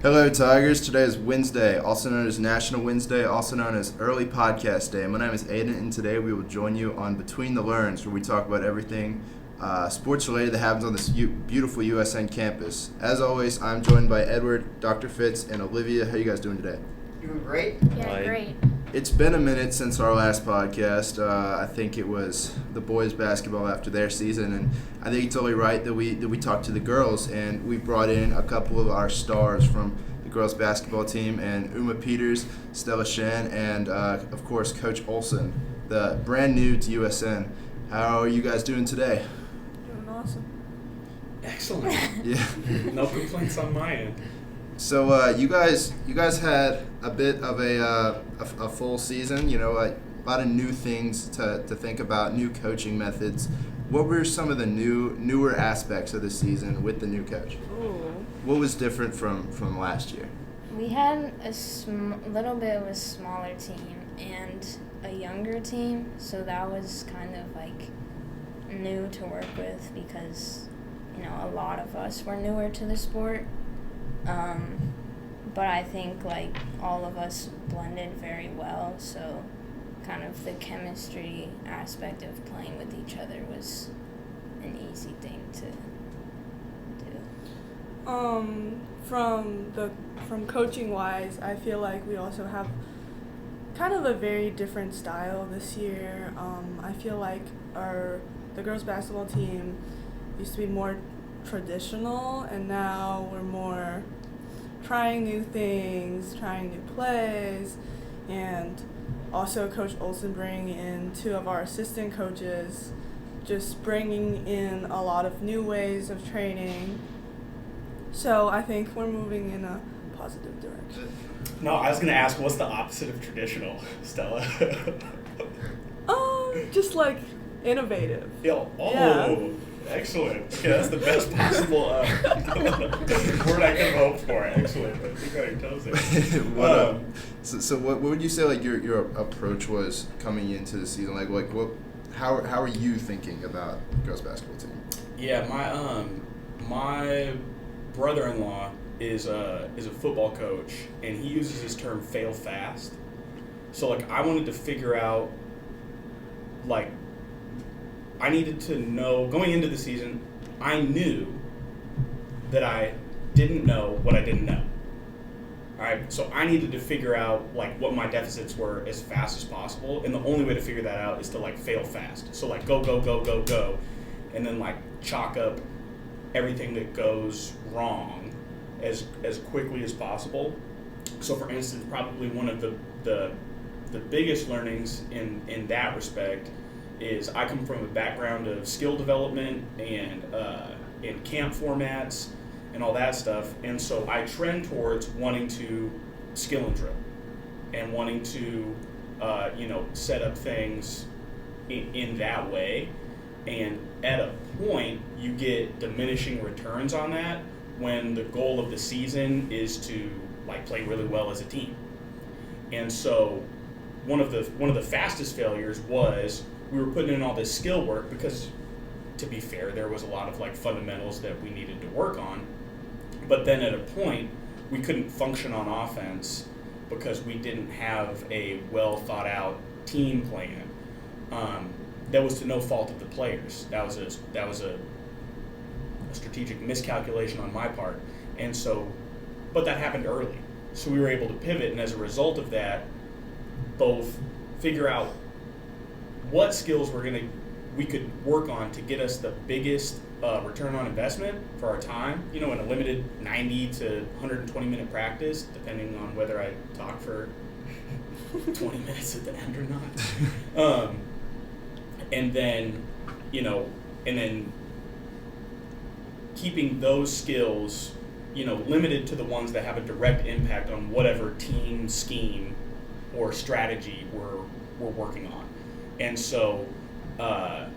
Hello, Tigers. Today is Wednesday, also known as National Wednesday, also known as Early Podcast Day. My name is Aiden, and today we will join you on Between the Learns, where we talk about everything sports-related that happens on this beautiful USN campus. As always, I'm joined by Edward, Dr. Fitz, and Olivia. How are you guys doing today? Doing great. Yeah, great. It's been a minute since our last podcast. I think it was the boys' basketball after their season, and I think it's totally right that we talked to the girls, and we brought in a couple of our stars from the girls' basketball team, and Uma Peters, Stella Shen, and of course Coach Olson, the brand new to USN. How are you guys doing today? Doing awesome. Excellent. Yeah. No complaints on my end. So you guys had a bit of a full season, a lot of new things to think about, new coaching methods. What were some of the newer aspects of the season with the new coach? Ooh. What was different from last year? We had a little bit of a smaller team and a younger team, so that was kind of like new to work with because, a lot of us were newer to the sport. But I think like all of us blended very well, so kind of the chemistry aspect of playing with each other was an easy thing to do. From coaching wise, I feel like we also have kind of a very different style this year. I feel like the girls basketball team used to be more traditional, and now we're more trying new things, trying new plays, and also Coach Olson bringing in two of our assistant coaches, just bringing in a lot of new ways of training. So I think we're moving in a positive direction. No, I was going to ask, what's the opposite of traditional, Stella? Just like innovative. Yeah. Excellent. Okay, that's the best possible word I can hope for. Excellent. I think I tells it. So what would you say like your approach was coming into the season? Like what? How are you thinking about the girls basketball team? Yeah, my brother-in-law is a football coach, and he uses this term "fail fast." So like I wanted to figure out like. I needed to know, going into the season, I knew that I didn't know what I didn't know. All right, so I needed to figure out like what my deficits were as fast as possible, and the only way to figure that out is to like fail fast. So like go, and then like chalk up everything that goes wrong as quickly as possible. So for instance, probably one of the biggest learnings in that respect is I come from a background of skill development and in camp formats and all that stuff, and so I trend towards wanting to skill and drill and wanting to set up things in that way, and at a point you get diminishing returns on that when the goal of the season is to like play really well as a team. And so one of the fastest failures was we were putting in all this skill work because, to be fair, there was a lot of like fundamentals that we needed to work on. But then at a point, we couldn't function on offense because we didn't have a well thought out team plan. That was to no fault of the players. That was a strategic miscalculation on my part. And so, but that happened early. So we were able to pivot, and as a result of that, both figure out what skills we could work on to get us the biggest return on investment for our time, in a limited 90 to 120 minute practice, depending on whether I talk for 20 minutes at the end or not. And then keeping those skills, limited to the ones that have a direct impact on whatever team scheme or strategy we're working on. And so that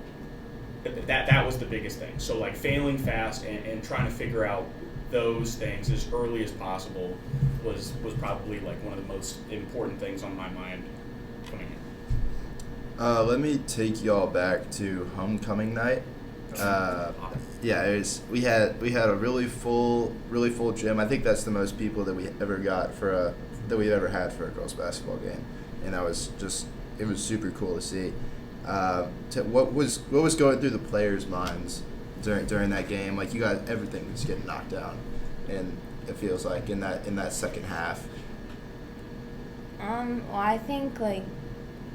was the biggest thing. So like failing fast and trying to figure out those things as early as possible was probably like one of the most important things on my mind coming in. Let me take y'all back to homecoming night. Yeah, it was. We had a really full gym. I think that's the most people that we ever got that we've ever had for a girls basketball game, and that was just, it was super cool to see. What was going through the players' minds during that game? Like, you guys, everything was getting knocked down, and it feels like in that second half. Well, I think like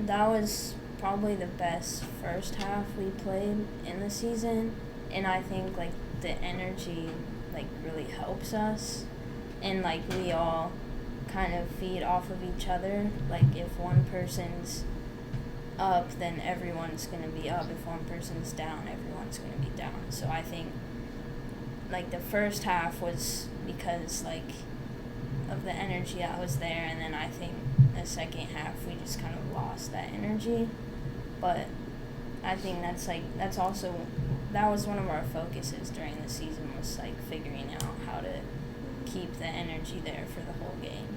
that was probably the best first half we played in the season, and I think like the energy like really helps us, and like we all kind of feed off of each other. Like if one person's up, then everyone's gonna be up. If one person's down, everyone's gonna be down. So I think like the first half was because like of the energy that was there, and then I think the second half we just kind of lost that energy. But I think that was one of our focuses during the season, was like figuring out how to keep the energy there for the whole game.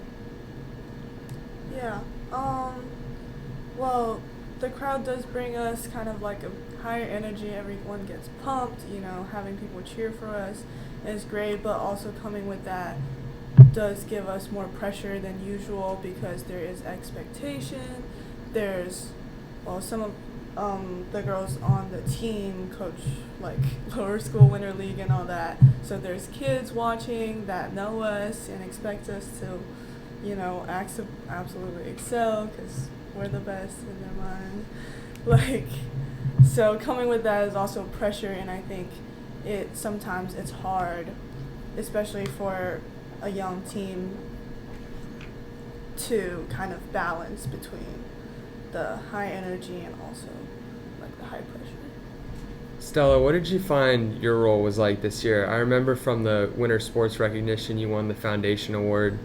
Yeah. Well, the crowd does bring us kind of like a higher energy. Everyone gets pumped, having people cheer for us is great, but also coming with that does give us more pressure than usual because there is expectation. There's, some of the girls on the team coach like lower school winter league and all that, so there's kids watching that know us and expect us to absolutely excel because we're the best in their mind. So coming with that is also pressure, and I think sometimes it's hard, especially for a young team, to kind of balance between the high energy and also like the high pressure. Stella, what did you find your role was like this year? I remember from the Winter Sports Recognition you won the Foundation Award,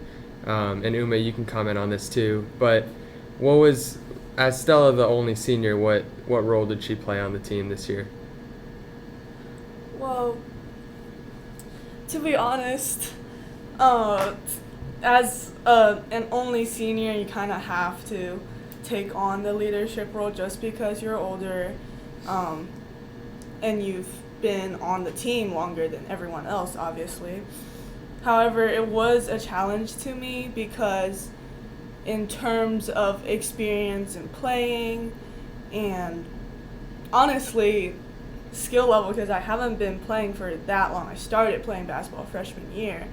and Uma, you can comment on this too, but as Stella the only senior, what role did she play on the team this year? Well, to be honest, as an only senior, you kind of have to take on the leadership role just because you're older, and you've been on the team longer than everyone else, obviously. However, it was a challenge to me because in terms of experience in playing and honestly skill level, because I haven't been playing for that long. I started playing basketball freshman year,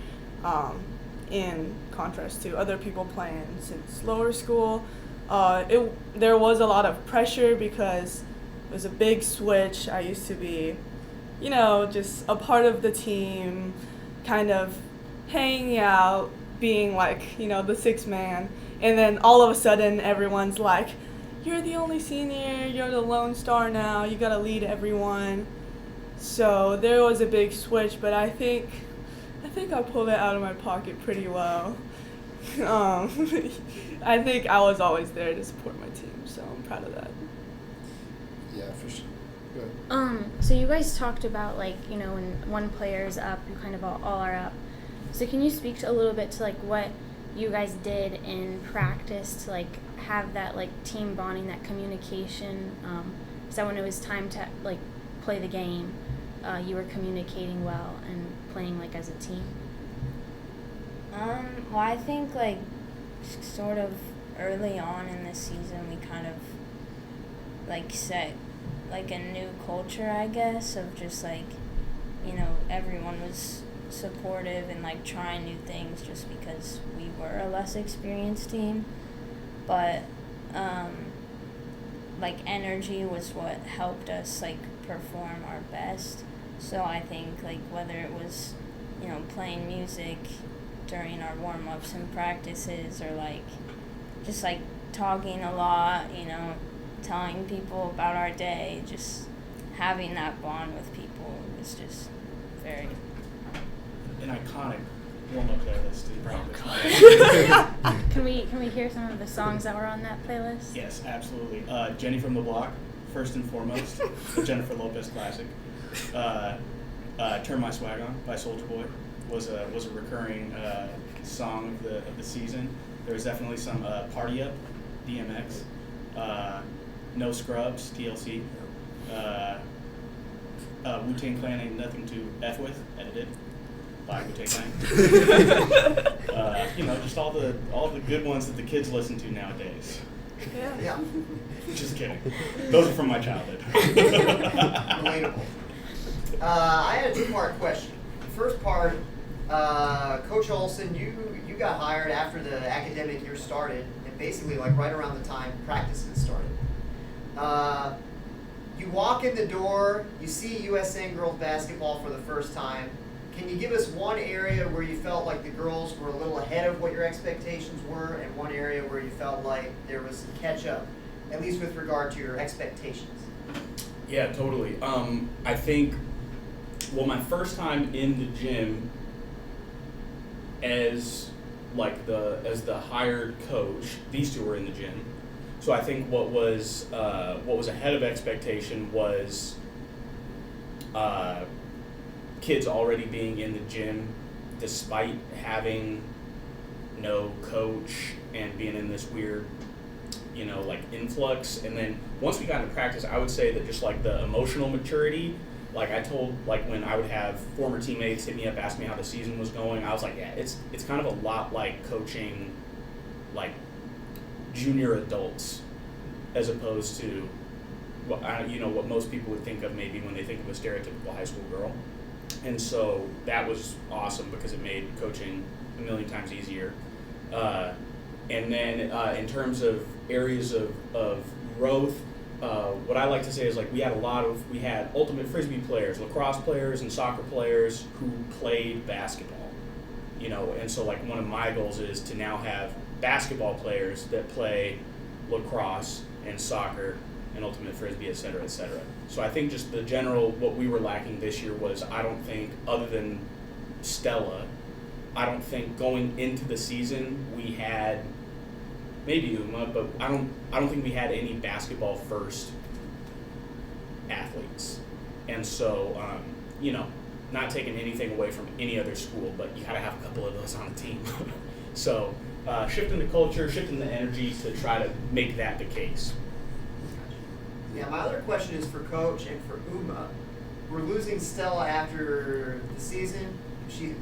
in contrast to other people playing since lower school. There was a lot of pressure because it was a big switch. I used to be, just a part of the team, kind of hanging out, being like, the sixth man. And then all of a sudden everyone's like, you're the only senior, you're the lone star now, you gotta lead everyone. So there was a big switch, but I think I pulled it out of my pocket pretty well. I think I was always there to support my team, so I'm proud of that. Yeah, for sure. Go ahead. So you guys talked about when one player is up, you kind of all are up. So can you speak a little bit to what you guys did in practice to have that team bonding, that communication? So when it was time to play the game, you were communicating well and playing as a team. Well, I think sort of early on in the season we kind of set a new culture, I guess, of just everyone was supportive and trying new things just because we were a less experienced team. But energy was what helped us perform our best. So I think whether it was playing music during our warm-ups and practices, or just talking a lot, telling people about our day, just having that bond with people was just very An iconic warm-up playlist is probably. Can we hear some of the songs that were on that playlist? Yes, absolutely. Jenny from the Block, first and foremost, the Jennifer Lopez classic. Turn My Swag On by Soulja Boy was a recurring song of the season. There was definitely some Party Up, DMX, No Scrubs, TLC. Wu-Tang Clan ain't nothing to F with, edited by Wu-Tang Clan. Just all the good ones that the kids listen to nowadays. Yeah. Just kidding. Those are from my childhood. Relatable. I had a two-part question. The first part, Coach Olson, you got hired after the academic year started, and basically like right around the time practices started. You walk in the door, you see USN girls basketball for the first time. Can you give us one area where you felt like the girls were a little ahead of what your expectations were, and one area where you felt like there was some catch-up, at least with regard to your expectations? Yeah, totally. I think, my first time in the gym as the hired coach, these two were in the gym. So I think what was ahead of expectation was kids already being in the gym despite having no coach and being in this weird influx. And then once we got into practice, I would say that just like the emotional maturity, like I told, like when I would have former teammates hit me up, ask me how the season was going, I was like, yeah, it's kind of a lot like coaching like junior adults as opposed to what most people would think of maybe when they think of a stereotypical high school girl. And so that was awesome because it made coaching a million times easier. And then in terms of areas of growth, what I like to say is like we had ultimate frisbee players, lacrosse players, and soccer players who played basketball. And so like one of my goals is to now have basketball players that play lacrosse and soccer and ultimate frisbee, et cetera, et cetera. So I think just the general, what we were lacking this year was, I don't think, other than Stella, I don't think going into the season we had, maybe Uma, but I don't think we had any basketball first athletes. And so, not taking anything away from any other school, but you gotta have a couple of those on the team. So shifting the culture, shifting the energy to try to make that the case. Yeah, my other question is for Coach and for Uma. We're losing Stella after the season. She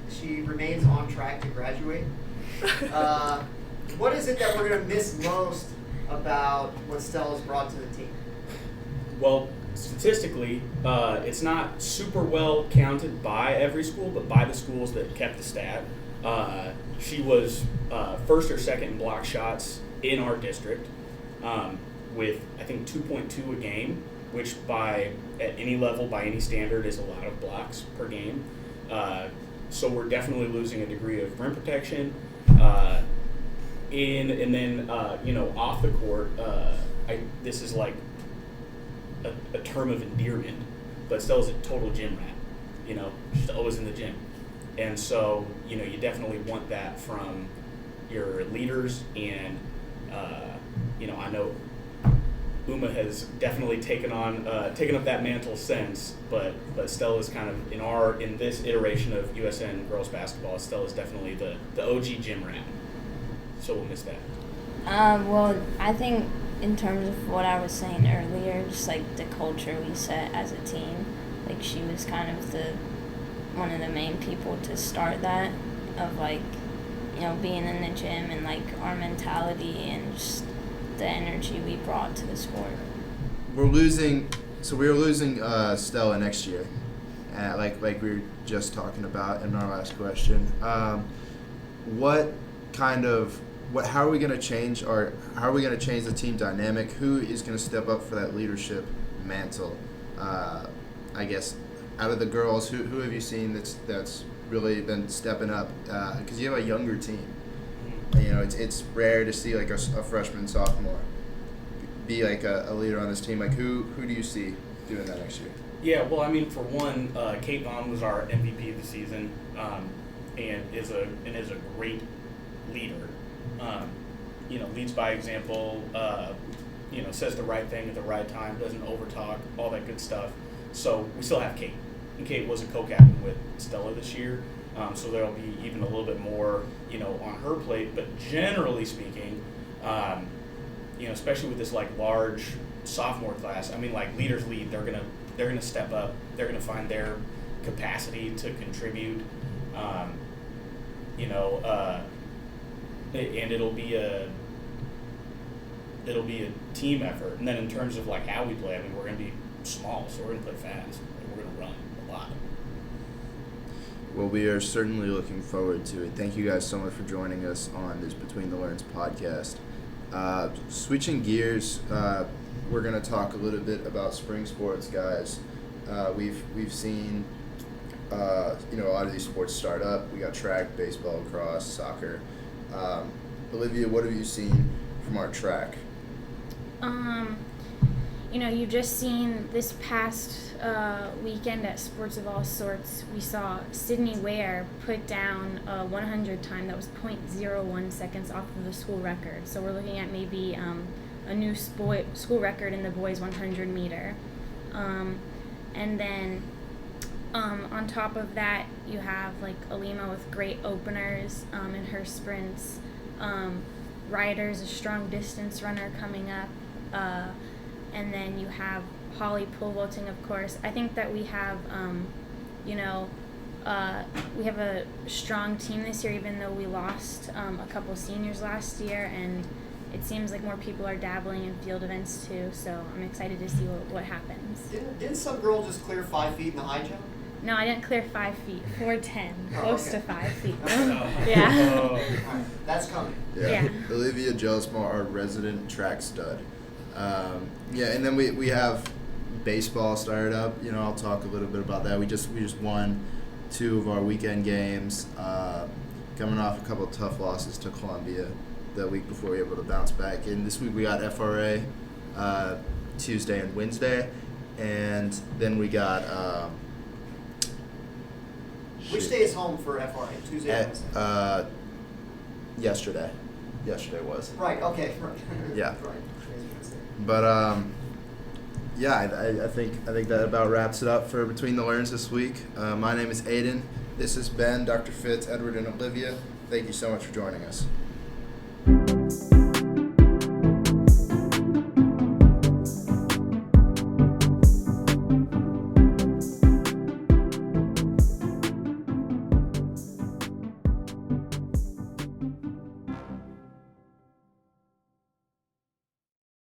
remains on track to graduate. What is it that we're going to miss most about what Stella's brought to the team? Well, statistically, it's not super well counted by every school, but by the schools that kept the stat. She was first or second in block shots in our district, with I think 2.2 a game, which at any level, by any standard, is a lot of blocks per game. So we're definitely losing a degree of rim protection. And then off the court, this is like a term of endearment, but Stella's a total gym rat. She's always in the gym. And so, you definitely want that from your leaders, and, I know Uma has definitely taken up that mantle since, but Stella's kind of, in this iteration of USN girls basketball, Stella's definitely the OG gym rat. So we'll miss that. Well, I think in terms of what I was saying earlier, just like the culture we set as a team, like she was kind of one of the main people to start that, of like, being in the gym and like our mentality and just the energy we brought to the sport. We're losing Stella next year, like we were just talking about in our last question. How are we going to change the team dynamic? Who is going to step up for that leadership mantle? I guess out of the girls, who have you seen that's really been stepping up? Because you have a younger team. It's rare to see like a freshman, sophomore be like a leader on this team. Like who do you see doing that next year? Yeah, well, I mean, for one, Kate Vaughn was our MVP of the season, and is a great leader. Leads by example. Says the right thing at the right time, doesn't overtalk, all that good stuff. So we still have Kate, and Kate was a co-captain with Stella this year. So there'll be even a little bit more, on her plate. But generally speaking, especially with this like large sophomore class, I mean, like leaders lead. They're gonna they're going to step up. They're going to find their capacity to contribute. And it'll be a team effort. And then in terms of like how we play, I mean, we're going to be small, so we're going to play fast. We're going to run a lot. Well, we are certainly looking forward to it. Thank you guys so much for joining us on this Between the Learns podcast. Switching gears, we're going to talk a little bit about spring sports, guys. We've seen a lot of these sports start up. We got track, baseball, lacrosse, soccer. Olivia, what have you seen from our track? You've just seen this past weekend at Sports of All Sorts, we saw Sydney Ware put down a 100 time that was 0.01 seconds off of the school record. So we're looking at maybe a new school record in the boys 100 meter. And then on top of that, you have like Alima with great openers in her sprints. Ryder's a strong distance runner coming up. And then you have Holly pole vaulting, of course. I think that we have, we have a strong team this year, even though we lost a couple seniors last year, and it seems like more people are dabbling in field events too. So I'm excited to see what happens. Didn't some girl just clear 5 feet in the high jump? No, I didn't clear 5 feet. 4:10, close to 5 feet. Yeah. All right, that's coming. Yeah. Olivia Jelsmar, our resident track stud. And then we have baseball started up. I'll talk a little bit about that. We just won 2 of our weekend games, coming off a couple of tough losses to Columbia the week before we were able to bounce back. And this week we got FRA Tuesday and Wednesday, and then we got which day is home for FRA? Tuesday and Wednesday? Yesterday. Yesterday was. Right, okay. Right. Yeah. Right. But I think that about wraps it up for Between the Learns this week. My name is Aiden. This has been Dr. Fitz, Edward, and Olivia. Thank you so much for joining us.